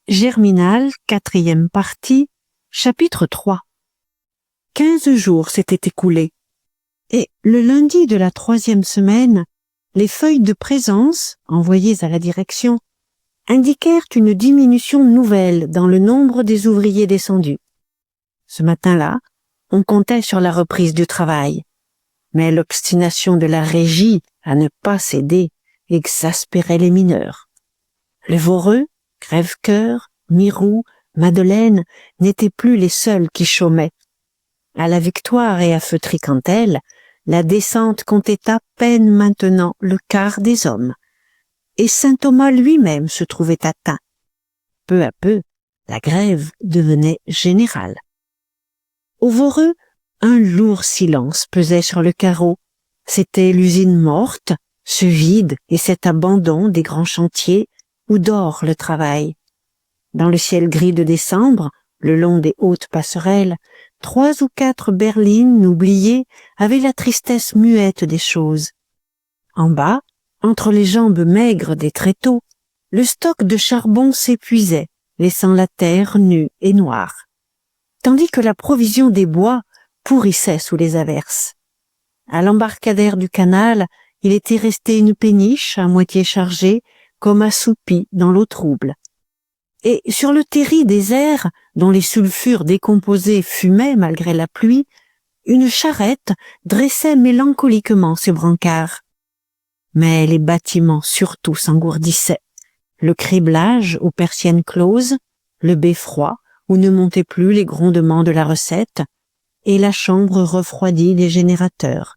Germinal, 4e partie, chapitre 3. 15 jours s'étaient écoulés, et le lundi de la 3e semaine, les feuilles de présence, envoyées à la direction, indiquèrent une diminution nouvelle dans le nombre des ouvriers descendus. Ce matin-là, on comptait sur la reprise du travail, mais l'obstination de la régie à ne pas céder exaspérait les mineurs. Le Voreux, Crèvecoeur, Mirou, Madeleine n'étaient plus les seuls qui chômaient. À la Victoire et à Feutry-Cantel, la descente comptait à peine maintenant le quart des hommes. Et Saint-Thomas lui-même se trouvait atteint. Peu à peu, la grève devenait générale. Au Voreux, un lourd silence pesait sur le carreau. C'était l'usine morte, ce vide et cet abandon des grands chantiers où dort le travail. Dans le ciel gris de décembre, le long des hautes passerelles, 3 ou 4 berlines oubliées avaient la tristesse muette des choses. En bas, entre les jambes maigres des tréteaux, le stock de charbon s'épuisait, laissant la terre nue et noire, tandis que la provision des bois pourrissait sous les averses. À l'embarcadère du canal, il était resté une péniche à moitié chargée, comme assoupie dans l'eau trouble. Et sur le terri désert, dont les sulfures décomposés fumaient malgré la pluie, une charrette dressait mélancoliquement ses brancards. Mais les bâtiments surtout s'engourdissaient. Le criblage aux persiennes closes, le beffroi où ne montaient plus les grondements de la recette, et la chambre refroidie des générateurs,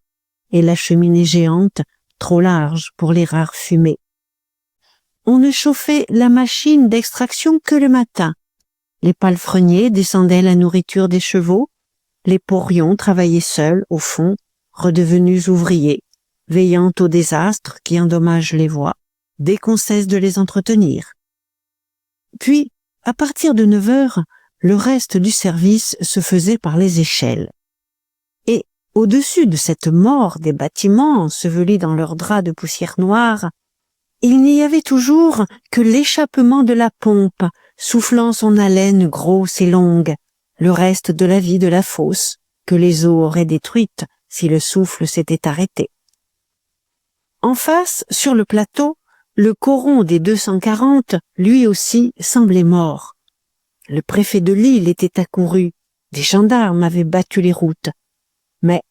et la cheminée géante trop large pour les rares fumées. On ne chauffait la machine d'extraction que le matin. Les palefreniers descendaient la nourriture des chevaux, les porions travaillaient seuls, au fond, redevenus ouvriers, veillant aux désastres qui endommagent les voies, dès qu'on cesse de les entretenir. Puis, à partir de 9 heures, le reste du service se faisait par les échelles. Et, au-dessus de cette mort des bâtiments ensevelis dans leurs draps de poussière noire, il n'y avait toujours que l'échappement de la pompe, soufflant son haleine grosse et longue, le reste de la vie de la fosse, que les eaux auraient détruite si le souffle s'était arrêté. En face, sur le plateau, le coron des 240, lui aussi, semblait mort. Le préfet de Lille était accouru, des gendarmes avaient battu les routes. Mais,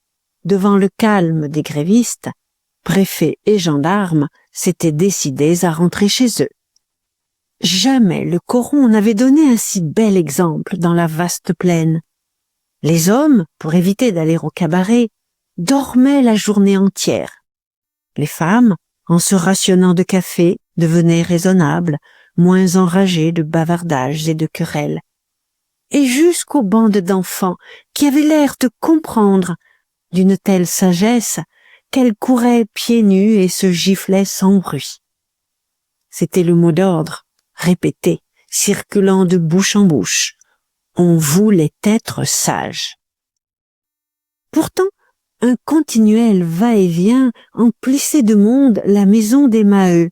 devant le calme des grévistes, préfet et gendarmes s'étaient décidés à rentrer chez eux. Jamais le coron n'avait donné un si bel exemple dans la vaste plaine. Les hommes, pour éviter d'aller au cabaret, dormaient la journée entière. Les femmes, en se rationnant de café, devenaient raisonnables, moins enragées de bavardages et de querelles. Et jusqu'aux bandes d'enfants qui avaient l'air de comprendre, d'une telle sagesse, qu'elles couraient pieds nus et se giflaient sans bruit. C'était le mot d'ordre, répété, circulant de bouche en bouche. On voulait être sage. Pourtant, un continuel va-et-vient emplissait de monde la maison des Maheu.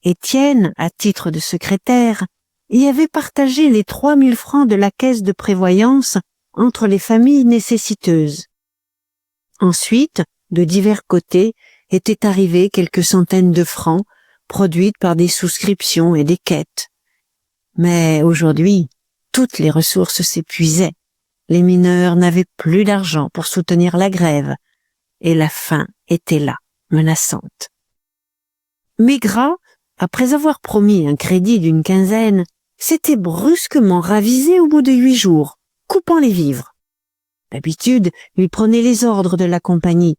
Étienne, à titre de secrétaire, y avait partagé les 3000 francs de la caisse de prévoyance entre les familles nécessiteuses. Ensuite, de divers côtés, étaient arrivés quelques centaines de francs, produites par des souscriptions et des quêtes. Mais aujourd'hui, toutes les ressources s'épuisaient. Les mineurs n'avaient plus d'argent pour soutenir la grève, et la faim était là, menaçante. Maigrat, après avoir promis un crédit d'une quinzaine, s'était brusquement ravisé au bout de 8 jours, coupant les vivres. D'habitude, il prenait les ordres de la compagnie.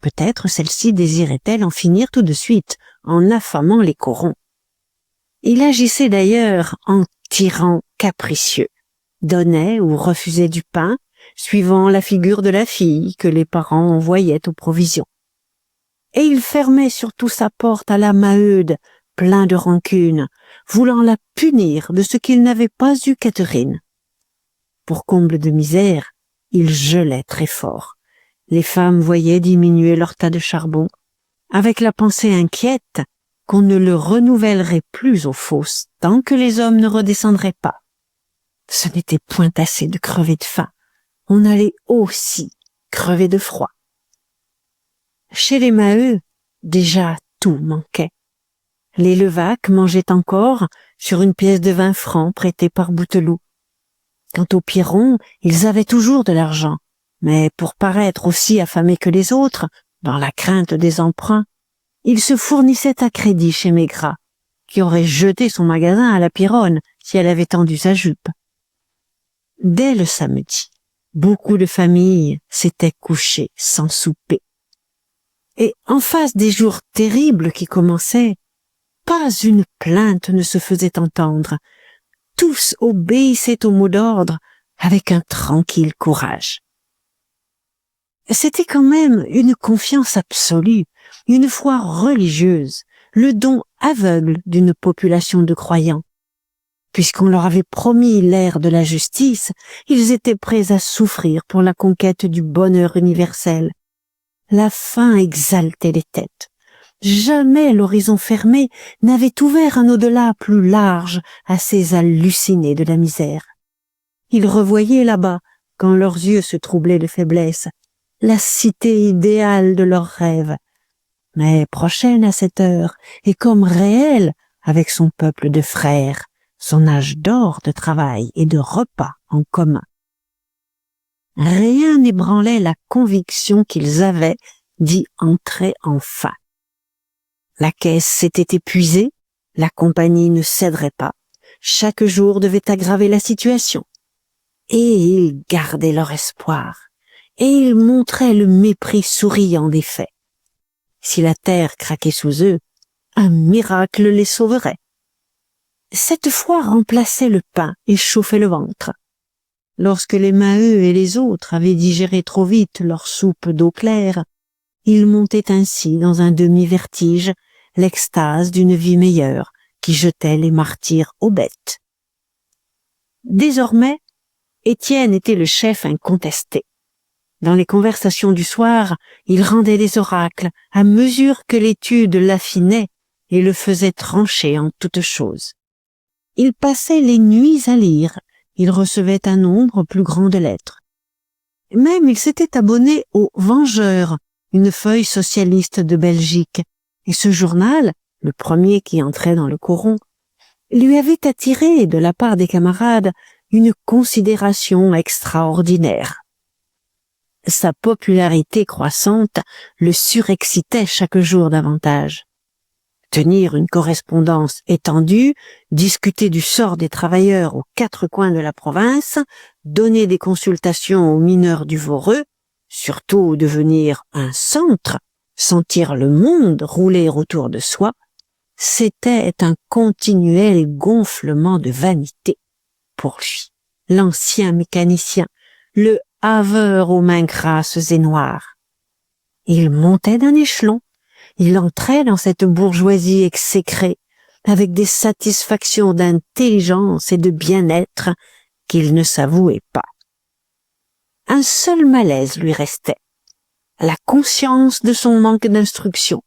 Peut-être celle-ci désirait-elle en finir tout de suite, en affamant les corons. Il agissait d'ailleurs en tyran capricieux, donnait ou refusait du pain, suivant la figure de la fille que les parents envoyaient aux provisions. Et il fermait surtout sa porte à la Maheude, plein de rancune, voulant la punir de ce qu'il n'avait pas eu Catherine. Pour comble de misère, il gelait très fort. Les femmes voyaient diminuer leur tas de charbon, avec la pensée inquiète qu'on ne le renouvellerait plus aux fosses tant que les hommes ne redescendraient pas. Ce n'était point assez de crever de faim, on allait aussi crever de froid. Chez les Maheu, déjà tout manquait. Les Levaque mangeaient encore sur une pièce de 20 francs prêtée par Bouteloup. Quant aux Piron, ils avaient toujours de l'argent, mais pour paraître aussi affamés que les autres, dans la crainte des emprunts, ils se fournissaient à crédit chez Maigrat, qui aurait jeté son magasin à la Pironne si elle avait tendu sa jupe. Dès le samedi, beaucoup de familles s'étaient couchées sans souper. Et en face des jours terribles qui commençaient, pas une plainte ne se faisait entendre. Tous obéissaient au mot d'ordre avec un tranquille courage. C'était quand même une confiance absolue, une foi religieuse, le don aveugle d'une population de croyants. Puisqu'on leur avait promis l'ère de la justice, ils étaient prêts à souffrir pour la conquête du bonheur universel. La faim exaltait les têtes. Jamais l'horizon fermé n'avait ouvert un au-delà plus large à ces hallucinés de la misère. Ils revoyaient là-bas, quand leurs yeux se troublaient de faiblesse, la cité idéale de leurs rêves, mais prochaine à cette heure et comme réelle avec son peuple de frères, son âge d'or de travail et de repas en commun. Rien n'ébranlait la conviction qu'ils avaient d'y entrer enfin. La caisse s'était épuisée, la compagnie ne céderait pas, chaque jour devait aggraver la situation. Et ils gardaient leur espoir, et ils montraient le mépris souriant des faits. Si la terre craquait sous eux, un miracle les sauverait. Cette foi remplaçait le pain et chauffait le ventre. Lorsque les Maheu et les autres avaient digéré trop vite leur soupe d'eau claire, ils montaient ainsi dans un demi-vertige l'extase d'une vie meilleure qui jetait les martyrs aux bêtes. Désormais, Étienne était le chef incontesté. Dans les conversations du soir, il rendait des oracles à mesure que l'étude l'affinait et le faisait trancher en toutes choses. Il passait les nuits à lire, il recevait un nombre plus grand de lettres. Même il s'était abonné au Vengeur, une feuille socialiste de Belgique, et ce journal, le premier qui entrait dans le coron, lui avait attiré de la part des camarades une considération extraordinaire. Sa popularité croissante le surexcitait chaque jour davantage. Tenir une correspondance étendue, discuter du sort des travailleurs aux quatre coins de la province, donner des consultations aux mineurs du Voreux, surtout devenir un centre, sentir le monde rouler autour de soi, c'était un continuel gonflement de vanité pour lui, l'ancien mécanicien, le haveur aux mains grasses et noires. Il montait d'un échelon, il entrait dans cette bourgeoisie exécrée, avec des satisfactions d'intelligence et de bien-être qu'il ne s'avouait pas. Un seul malaise lui restait, la conscience de son manque d'instruction,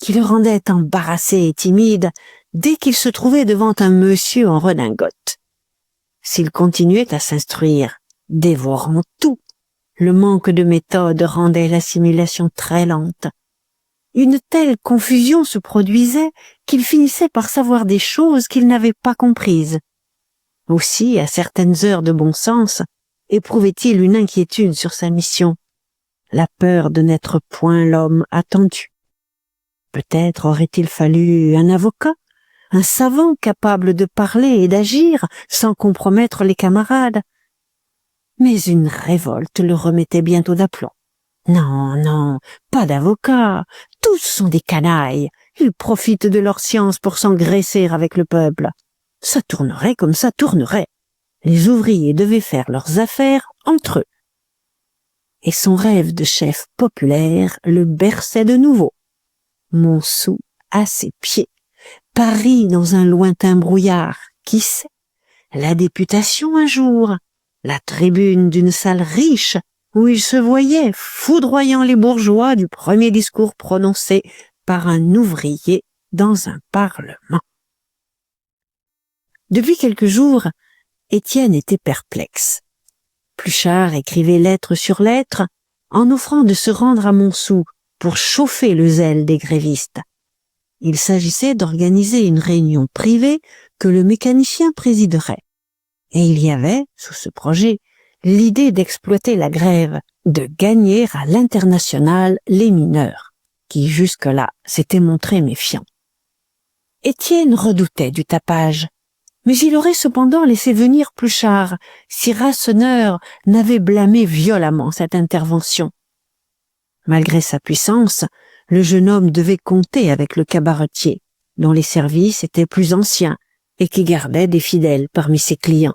qui le rendait embarrassé et timide dès qu'il se trouvait devant un monsieur en redingote. S'il continuait à s'instruire, dévorant tout, le manque de méthode rendait l'assimilation très lente. Une telle confusion se produisait qu'il finissait par savoir des choses qu'il n'avait pas comprises. Aussi, à certaines heures de bon sens, éprouvait-il une inquiétude sur sa mission, la peur de n'être point l'homme attendu. Peut-être aurait-il fallu un avocat, un savant capable de parler et d'agir sans compromettre les camarades. Mais une révolte le remettait bientôt d'aplomb. Non, non, pas d'avocat, tous sont des canailles, ils profitent de leur science pour s'engraisser avec le peuple. Ça tournerait comme ça tournerait. Les ouvriers devaient faire leurs affaires entre eux. Et son rêve de chef populaire le berçait de nouveau. Montsou à ses pieds, Paris dans un lointain brouillard, qui sait, la députation un jour, la tribune d'une salle riche où il se voyait foudroyant les bourgeois du premier discours prononcé par un ouvrier dans un parlement. Depuis quelques jours, Étienne était perplexe. Pluchart écrivait lettre sur lettre en offrant de se rendre à Montsou pour chauffer le zèle des grévistes. Il s'agissait d'organiser une réunion privée que le mécanicien présiderait. Et il y avait, sous ce projet, l'idée d'exploiter la grève, de gagner à l'international les mineurs, qui jusque-là s'étaient montrés méfiants. Étienne redoutait du tapage, mais il aurait cependant laissé venir Pluchart si Rasseneur n'avait blâmé violemment cette intervention. Malgré sa puissance, le jeune homme devait compter avec le cabaretier, dont les services étaient plus anciens et qui gardait des fidèles parmi ses clients.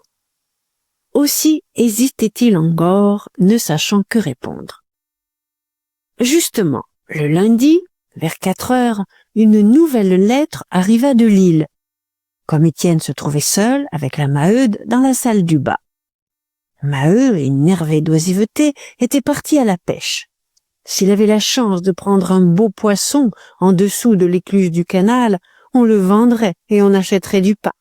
Aussi hésitait-il encore, ne sachant que répondre. Justement, le lundi, vers 4 heures, une nouvelle lettre arriva de Lille, comme Étienne se trouvait seul avec la Maheude dans la salle du bas. Maheu, énervé d'oisiveté, était parti à la pêche. S'il avait la chance de prendre un beau poisson en dessous de l'écluse du canal, on le vendrait et on achèterait du pain.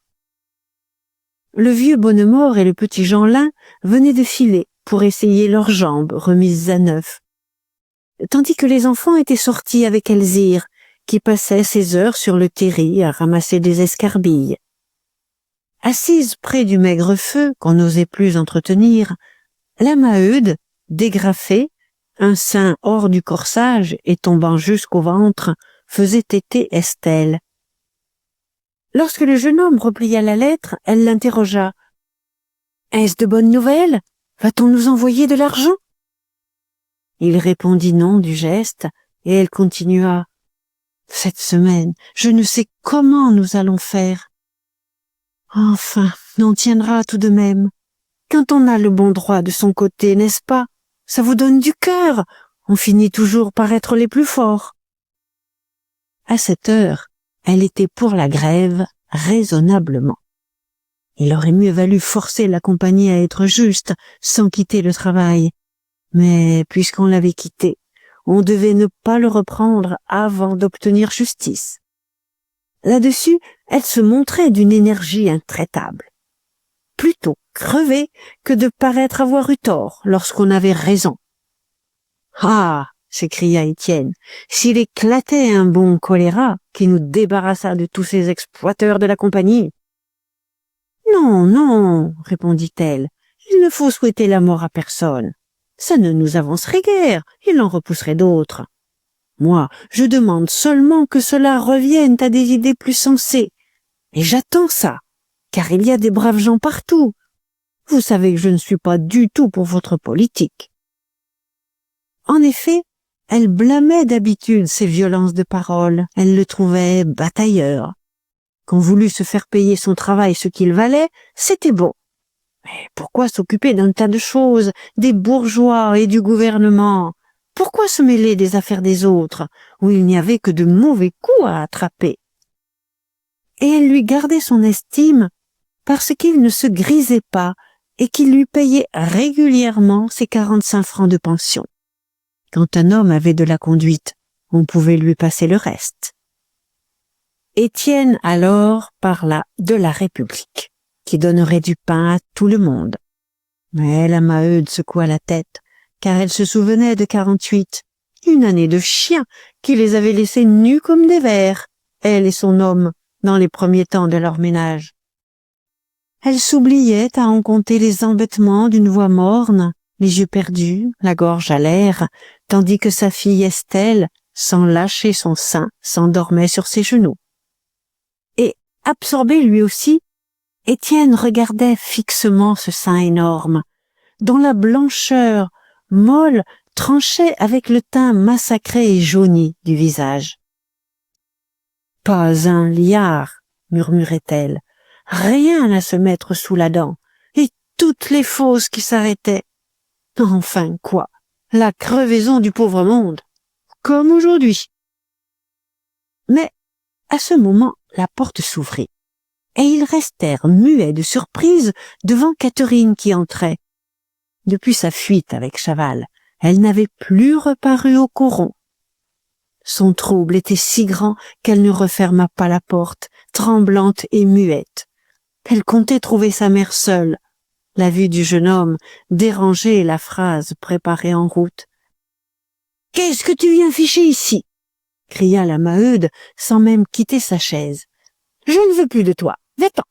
Le vieux Bonnemort et le petit Jeanlin venaient de filer pour essayer leurs jambes remises à neuf, tandis que les enfants étaient sortis avec Elzire, qui passait ses heures sur le terri à ramasser des escarbilles. Assise près du maigre feu qu'on n'osait plus entretenir, la Maheude, dégrafée, un sein hors du corsage et tombant jusqu'au ventre, faisait téter Estelle. Lorsque le jeune homme replia la lettre, elle l'interrogea. « Est-ce de bonnes nouvelles? Va-t-on nous envoyer de l'argent ?» Il répondit non du geste, et elle continua. « Cette semaine, je ne sais comment nous allons faire. Enfin, on tiendra tout de même. Quand on a le bon droit de son côté, n'est-ce pas? Ça vous donne du cœur. On finit toujours par être les plus forts. » À cette heure, elle était pour la grève raisonnablement. Il aurait mieux valu forcer la compagnie à être juste, sans quitter le travail. Mais puisqu'on l'avait quitté, on devait ne pas le reprendre avant d'obtenir justice. Là-dessus, elle se montrait d'une énergie intraitable. Plutôt crever que de paraître avoir eu tort lorsqu'on avait raison. « Ah !» s'écria Étienne, « s'il éclatait un bon choléra qui nous débarrassa de tous ces exploiteurs de la compagnie. »« Non, non, répondit-elle, il ne faut souhaiter la mort à personne. Ça ne nous avancerait guère, il en repousserait d'autres. Moi, je demande seulement que cela revienne à des idées plus sensées. Et j'attends ça, car il y a des braves gens partout. Vous savez que je ne suis pas du tout pour votre politique. » En effet, elle blâmait d'habitude ses violences de parole, elle le trouvait batailleur. Qu'on voulût se faire payer son travail ce qu'il valait, c'était bon. Mais pourquoi s'occuper d'un tas de choses, des bourgeois et du gouvernement? Pourquoi se mêler des affaires des autres, où il n'y avait que de mauvais coups à attraper? Et elle lui gardait son estime parce qu'il ne se grisait pas et qu'il lui payait régulièrement ses 45 francs de pension. Quand un homme avait de la conduite, on pouvait lui passer le reste. Étienne alors parla de la République, qui donnerait du pain à tout le monde. Mais la Maheude secoua la tête, car elle se souvenait de 48, une année de chien qui les avait laissés nus comme des vers, elle et son homme, dans les premiers temps de leur ménage. Elle s'oubliait à en compter les embêtements d'une voix morne, les yeux perdus, la gorge à l'air, tandis que sa fille Estelle, sans lâcher son sein, s'endormait sur ses genoux. Et, absorbé lui aussi, Étienne regardait fixement ce sein énorme, dont la blancheur molle tranchait avec le teint massacré et jauni du visage. « Pas un liard, murmurait-elle, rien à se mettre sous la dent, et toutes les fosses qui s'arrêtaient. Enfin quoi, la crevaison du pauvre monde, comme aujourd'hui. » Mais à ce moment, la porte s'ouvrit, et ils restèrent muets de surprise devant Catherine qui entrait. Depuis sa fuite avec Chaval, elle n'avait plus reparu au coron. Son trouble était si grand qu'elle ne referma pas la porte, tremblante et muette. Elle comptait trouver sa mère seule. La vue du jeune homme dérangeait la phrase préparée en route. « Qu'est-ce que tu viens ficher ici ?» cria la Maheude sans même quitter sa chaise. « Je ne veux plus de toi, va-t'en !»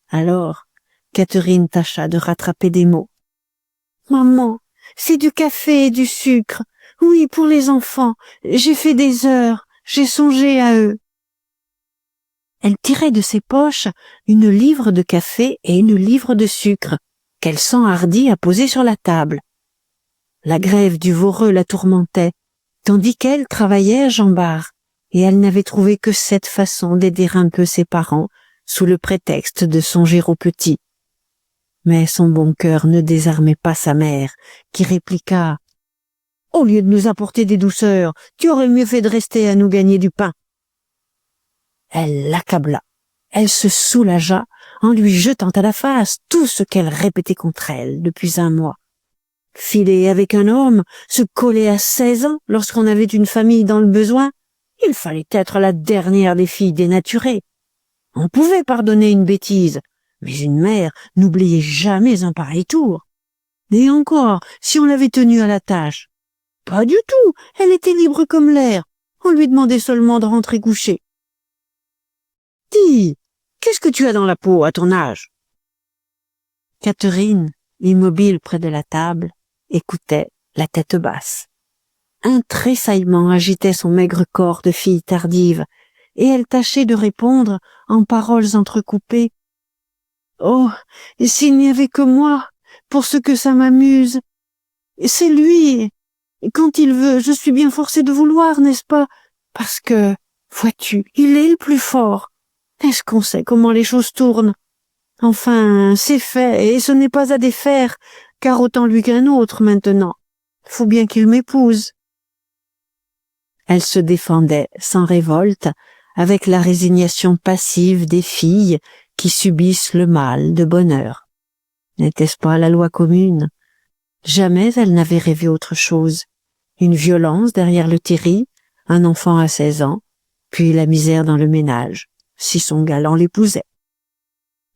Alors, Catherine tâcha de rattraper des mots. « Maman, c'est du café et du sucre. Oui, pour les enfants. J'ai fait des heures. J'ai songé à eux. » Elle tirait de ses poches une livre de café et une livre de sucre, qu'elle s'enhardit à poser sur la table. La grève du Voreux la tourmentait, tandis qu'elle travaillait à Jean Bart, et elle n'avait trouvé que cette façon d'aider un peu ses parents, sous le prétexte de songer aux petits. Mais son bon cœur ne désarmait pas sa mère, qui répliqua « Au lieu de nous apporter des douceurs, tu aurais mieux fait de rester à nous gagner du pain. » Elle l'accabla. Elle se soulagea en lui jetant à la face tout ce qu'elle répétait contre elle depuis un mois. Filer avec un homme, se coller à 16 ans lorsqu'on avait une famille dans le besoin, il fallait être la dernière des filles dénaturées. On pouvait pardonner une bêtise, mais une mère n'oubliait jamais un pareil tour. Et encore, si on l'avait tenue à la tâche. Pas du tout, elle était libre comme l'air. On lui demandait seulement de rentrer coucher. Dis, qu'est-ce que tu as dans la peau à ton âge? Catherine, immobile près de la table, écoutait, la tête basse. Un tressaillement agitait son maigre corps de fille tardive, et elle tâchait de répondre en paroles entrecoupées. « Oh, s'il n'y avait que moi, pour ce que ça m'amuse. C'est lui. Quand il veut, je suis bien forcée de vouloir, n'est-ce pas? Parce que, vois-tu, il est le plus fort. Est-ce qu'on sait comment les choses tournent? Enfin, c'est fait, et ce n'est pas à défaire, car autant lui qu'un autre maintenant. Faut bien qu'il m'épouse. » Elle se défendait sans révolte, avec la résignation passive des filles qui subissent le mal de bonne heure. N'était-ce pas la loi commune? Jamais elle n'avait rêvé autre chose. Une violence derrière le terri, un enfant à 16 ans, puis la misère dans le ménage, si son galant l'épousait.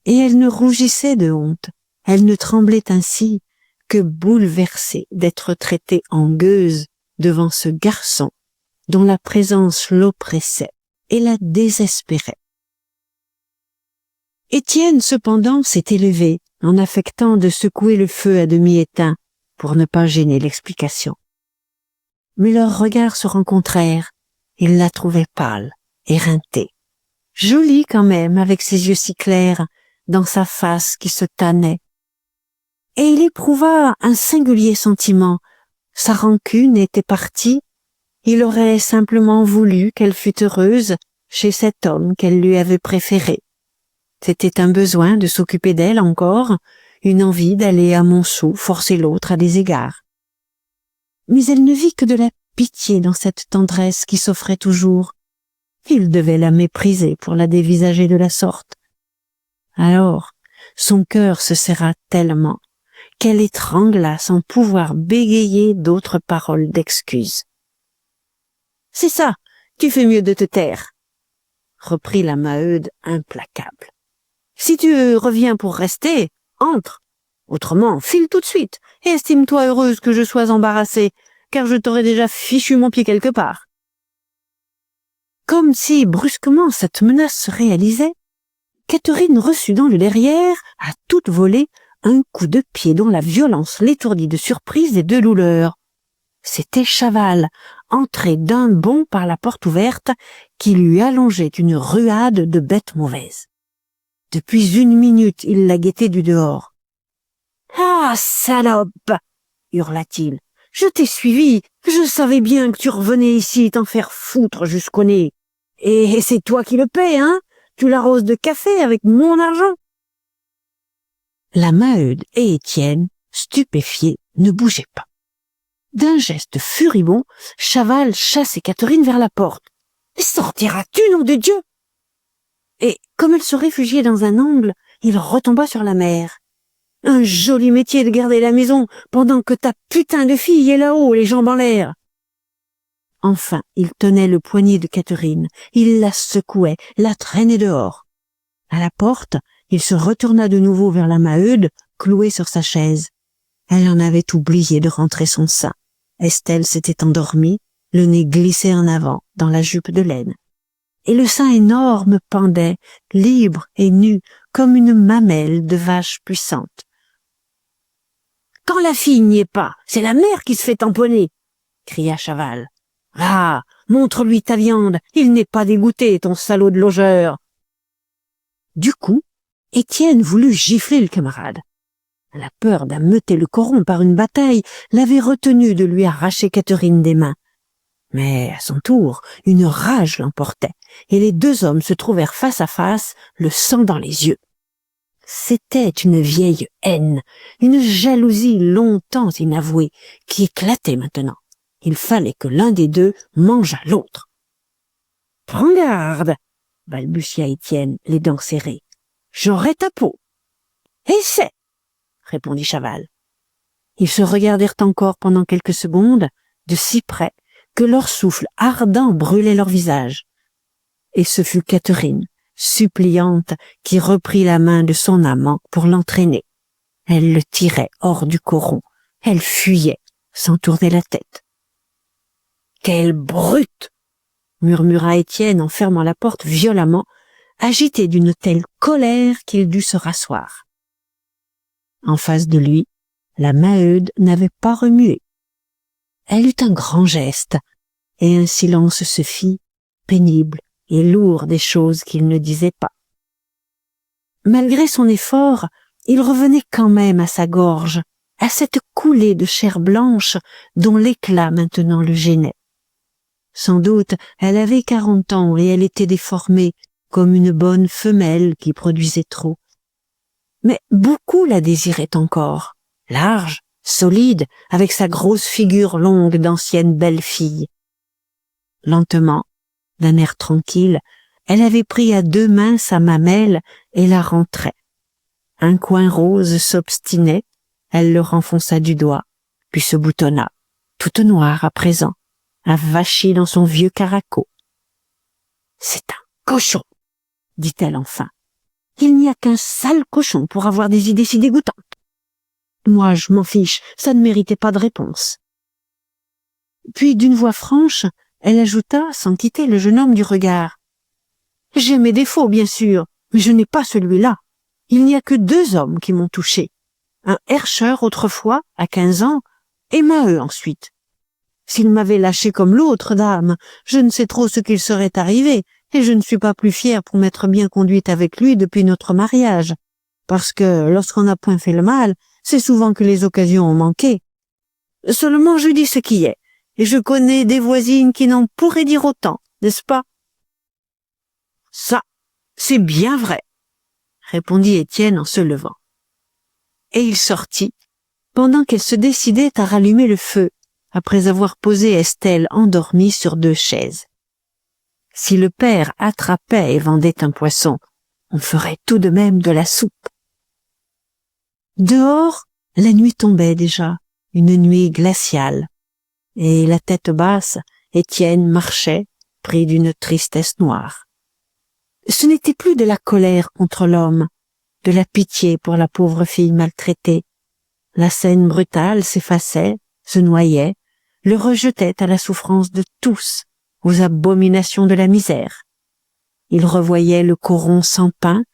Et elle ne rougissait de honte, elle ne tremblait ainsi que bouleversée d'être traitée en gueuse devant ce garçon dont la présence l'oppressait et la désespérait. Étienne, cependant, s'était levé en affectant de secouer le feu à demi éteint pour ne pas gêner l'explication. Mais leurs regards se rencontrèrent. Il la trouvait pâle, éreintée, jolie quand même avec ses yeux si clairs, dans sa face qui se tannait. Et il éprouva un singulier sentiment. Sa rancune était partie. Il aurait simplement voulu qu'elle fût heureuse chez cet homme qu'elle lui avait préféré. C'était un besoin de s'occuper d'elle encore, une envie d'aller à Montsou forcer l'autre à des égards. Mais elle ne vit que de la pitié dans cette tendresse qui s'offrait toujours. Il devait la mépriser pour la dévisager de la sorte. Alors, son cœur se serra tellement qu'elle étrangla sans pouvoir bégayer d'autres paroles d'excuse. « C'est ça, tu fais mieux de te taire, » reprit la Maheude implacable. « Si tu reviens pour rester, entre. Autrement, file tout de suite et estime-toi heureuse que je sois embarrassée, car je t'aurais déjà fichu mon pied quelque part. » Comme si brusquement cette menace se réalisait, Catherine reçut dans le derrière, à toute volée, un coup de pied dont la violence l'étourdit de surprise et de douleur. C'était Chaval, entré d'un bond par la porte ouverte, qui lui allongeait une ruade de bête mauvaise. Depuis 1 minute, il la guettait du dehors. « Ah, salope !» hurla-t-il. « Je t'ai suivi, je savais bien que tu revenais ici t'en faire foutre jusqu'au nez. Et c'est toi qui le paies, hein? Tu l'arroses de café avec mon argent. » La Maheude et Étienne, stupéfiés, ne bougeaient pas. D'un geste furibond, Chaval chassait Catherine vers la porte. « Sortiras-tu, nom de Dieu !» Et, comme elle se réfugiait dans un angle, il retomba sur la mère. « Un joli métier de garder la maison pendant que ta putain de fille est là-haut, les jambes en l'air. » Enfin, il tenait le poignet de Catherine, il la secouait, la traînait dehors. À la porte, il se retourna de nouveau vers la Maheude, clouée sur sa chaise. Elle en avait oublié de rentrer son sein. Estelle s'était endormie, le nez glissé en avant dans la jupe de laine. Et le sein énorme pendait, libre et nu, comme une mamelle de vache puissante. « Quand la fille n'y est pas, c'est la mère qui se fait tamponner !» cria Chaval. « Ah, montre-lui ta viande, il n'est pas dégoûté, ton salaud de logeur !» Du coup, Étienne voulut gifler le camarade. La peur d'ameuter le coron par une bataille l'avait retenu de lui arracher Catherine des mains. Mais, à son tour, une rage l'emportait, et les deux hommes se trouvèrent face à face, le sang dans les yeux. C'était une vieille haine, une jalousie longtemps inavouée, qui éclatait maintenant. Il fallait que l'un des deux mangeât l'autre. « Prends garde !» balbutia Étienne, les dents serrées. « J'aurai ta peau. »« Essaie !» répondit Chaval. Ils se regardèrent encore pendant quelques secondes, de si près, que leur souffle ardent brûlait leur visage. Et ce fut Catherine, suppliante, qui reprit la main de son amant pour l'entraîner. Elle le tirait hors du coron. Elle fuyait, sans tourner la tête. « Quelle brute !» murmura Étienne en fermant la porte violemment, agité d'une telle colère qu'il dut se rasseoir. En face de lui, la Maheude n'avait pas remué. Elle eut un grand geste, et un silence se fit, pénible et lourd des choses qu'il ne disait pas. Malgré son effort, il revenait quand même à sa gorge, à cette coulée de chair blanche dont l'éclat maintenant le gênait. Sans doute, elle avait 40 ans et elle était déformée, comme une bonne femelle qui produisait trop. Mais beaucoup la désiraient encore, large, solide, avec sa grosse figure longue d'ancienne belle fille. Lentement, d'un air tranquille, elle avait pris à deux mains sa mamelle et la rentrait. Un coin rose s'obstinait, elle le renfonça du doigt, puis se boutonna, toute noire à présent, avachie dans son vieux caraco. « C'est un cochon !» dit-elle enfin. « Il n'y a qu'un sale cochon pour avoir des idées si dégoûtantes. Moi, je m'en fiche, ça ne méritait pas de réponse. » Puis, d'une voix franche, elle ajouta, sans quitter le jeune homme du regard. « J'ai mes défauts, bien sûr, mais je n'ai pas celui-là. Il n'y a que deux hommes qui m'ont touché. Un herscheur autrefois, à 15 ans, et Maheu ensuite. S'il m'avait lâché comme l'autre dame, je ne sais trop ce qu'il serait arrivé, et je ne suis pas plus fière pour m'être bien conduite avec lui depuis notre mariage, parce que lorsqu'on n'a point fait le mal, c'est souvent que les occasions ont manqué. Seulement je dis ce qui est, et je connais des voisines qui n'en pourraient dire autant, n'est-ce pas? »« Ça, c'est bien vrai, » répondit Étienne en se levant. Et il sortit, pendant qu'elle se décidait à rallumer le feu, après avoir posé Estelle endormie sur deux chaises. Si le père attrapait et vendait un poisson, on ferait tout de même de la soupe. Dehors, la nuit tombait déjà, une nuit glaciale, et la tête basse, Étienne marchait, pris d'une tristesse noire. Ce n'était plus de la colère contre l'homme, de la pitié pour la pauvre fille maltraitée. La scène brutale s'effaçait, se noyait, le rejetait à la souffrance de tous, aux abominations de la misère. Il revoyait le coron sans pain,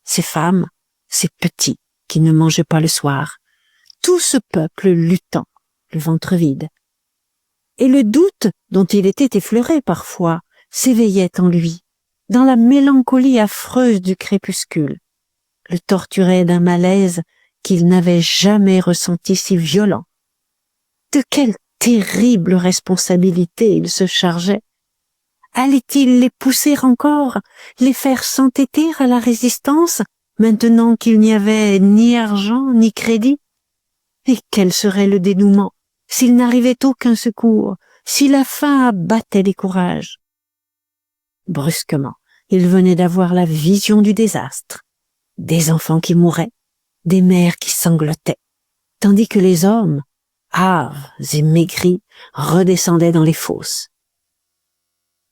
ces femmes, ces petits qui ne mangeaient pas le soir, tout ce peuple luttant, le ventre vide. Et le doute, dont il était effleuré parfois, s'éveillait en lui, dans la mélancolie affreuse du crépuscule, le torturait d'un malaise qu'il n'avait jamais ressenti si violent. De quelle terrible responsabilité il se chargeait. Allait-il les pousser encore, les faire s'entêter à la résistance, maintenant qu'il n'y avait ni argent ni crédit? Et quel serait le dénouement, s'il n'arrivait aucun secours, si la faim abattait les courages? Brusquement, il venait d'avoir la vision du désastre, des enfants qui mouraient, des mères qui sanglotaient, tandis que les hommes, hâves et maigris, redescendaient dans les fosses.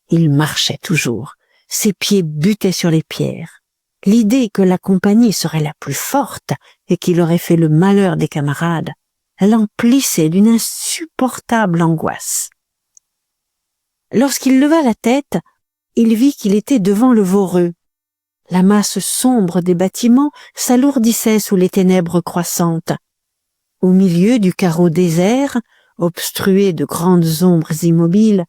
Il marchait toujours. Ses pieds butaient sur les pierres. L'idée que la compagnie serait la plus forte et qu'il aurait fait le malheur des camarades l'emplissait d'une insupportable angoisse. Lorsqu'il leva la tête, il vit qu'il était devant le Voreux. La masse sombre des bâtiments s'alourdissait sous les ténèbres croissantes. Au milieu du carreau désert, obstrué de grandes ombres immobiles,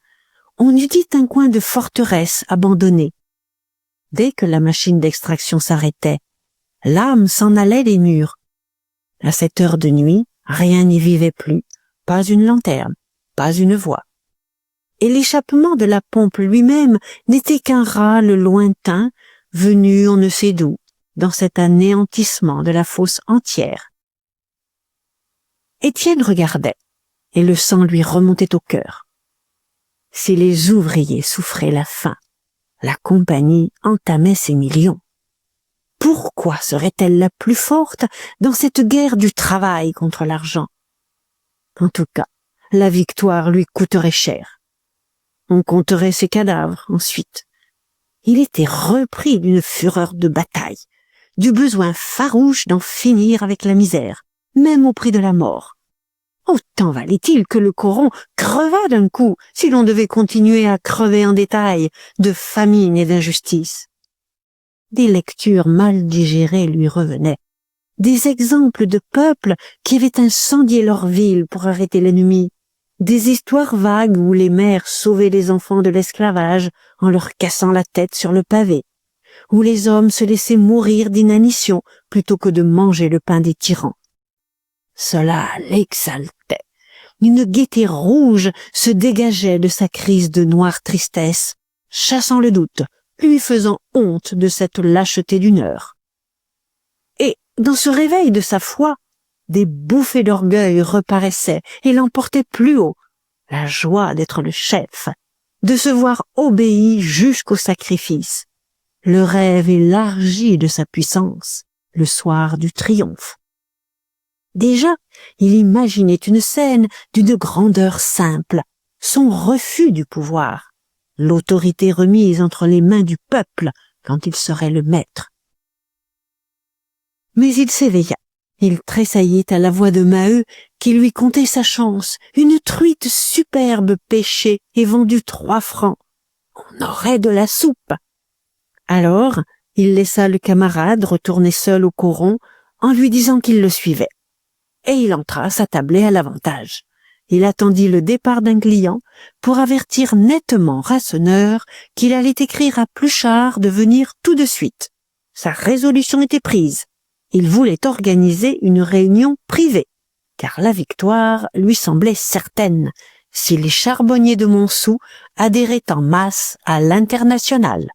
on eût dit un coin de forteresse abandonné. Dès que la machine d'extraction s'arrêtait, l'âme s'en allait des murs. À cette heure de nuit, rien n'y vivait plus, pas une lanterne, pas une voix. Et l'échappement de la pompe lui-même n'était qu'un râle lointain, venu on ne sait d'où, dans cet anéantissement de la fosse entière. Étienne regardait, et le sang lui remontait au cœur. Si les ouvriers souffraient la faim, la compagnie entamait ses millions. Pourquoi serait-elle la plus forte dans cette guerre du travail contre l'argent? En tout cas, la victoire lui coûterait cher. On compterait ses cadavres ensuite. Il était repris d'une fureur de bataille, du besoin farouche d'en finir avec la misère, même au prix de la mort. Autant valait-il que le coron crevât d'un coup si l'on devait continuer à crever en détail de famine et d'injustice. Des lectures mal digérées lui revenaient, des exemples de peuples qui avaient incendié leur ville pour arrêter l'ennemi, des histoires vagues où les mères sauvaient les enfants de l'esclavage en leur cassant la tête sur le pavé, où les hommes se laissaient mourir d'inanition plutôt que de manger le pain des tyrans. Cela l'exaltait. Une gaieté rouge se dégageait de sa crise de noire tristesse, chassant le doute, lui faisant honte de cette lâcheté d'une heure. Et, dans ce réveil de sa foi, des bouffées d'orgueil reparaissaient et l'emportaient plus haut, la joie d'être le chef, de se voir obéi jusqu'au sacrifice, le rêve élargi de sa puissance, le soir du triomphe. Déjà, il imaginait une scène d'une grandeur simple, son refus du pouvoir, l'autorité remise entre les mains du peuple quand il serait le maître. Mais il s'éveilla. Il tressaillit à la voix de Maheu qui lui contait sa chance, une truite superbe pêchée et vendue 3 francs. On aurait de la soupe. Alors, il laissa le camarade retourner seul au coron en lui disant qu'il le suivait. Et il entra s'attabler à l'avantage. Il attendit le départ d'un client pour avertir nettement Rasseneur qu'il allait écrire à Pluchart de venir tout de suite. Sa résolution était prise. Il voulait organiser une réunion privée, car la victoire lui semblait certaine si les charbonniers de Montsou adhéraient en masse à l'Internationale.